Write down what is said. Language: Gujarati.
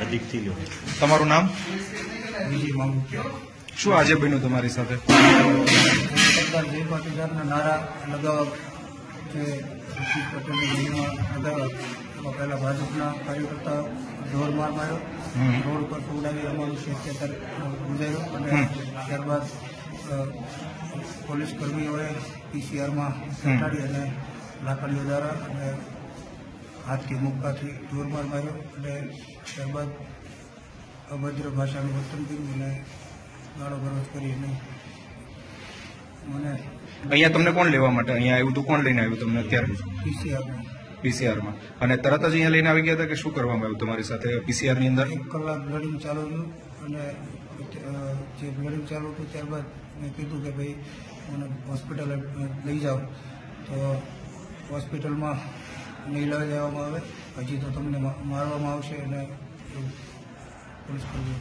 નજીકથી લ્યો. તમારું નામ બીજી માંગુ શું આજે બન્યું તમારી સાથે? સરદાર જય પાટીદારના નારા લગાવવા જે ઋષિ પટેલની જીવનમાં લગાવ્યા એમાં પહેલાં ભાજપના કાર્યકર્તા ઢોર માર માર્યો, રોડ પર ઉડાવી અમારું અત્યાચાર ગુજાર્યો અને ત્યારબાદ પોલીસ કર્મીઓએ પીસીઆરમાં ઘટાડી અને લાકડીઓ દ્વારા અને હાથથી મુક્કાથી ઢોર માર માર્યો અને ત્યારબાદ અભદ્ર ભાષાનું વર્તન કર્યું અને ગાળો ગલોચ કરી અને મને અહીંયા તમને કોણ લેવા માટે અહીંયા આવ્યું હતું? કોણ લઈને આવ્યું તમને અત્યારે પીસીઆરમાં પીસીઆરમાં? અને તરત જ અહીંયા લઈને આવી ગયા હતા કે શું કરવામાં આવ્યું તમારી સાથે પીસીઆરની અંદર? 1 કલાક બ્લડિંગ ચાલુ હતું અને જે બ્લડિંગ ચાલુ હતું ત્યારબાદ મેં કીધું કે ભાઈ મને હોસ્પિટલે લઈ જાઓ, તો હોસ્પિટલમાં નહીં લઈ જવામાં આવે, હજી તો તમને મારવામાં આવશે અને પોલીસ કર્મીઓ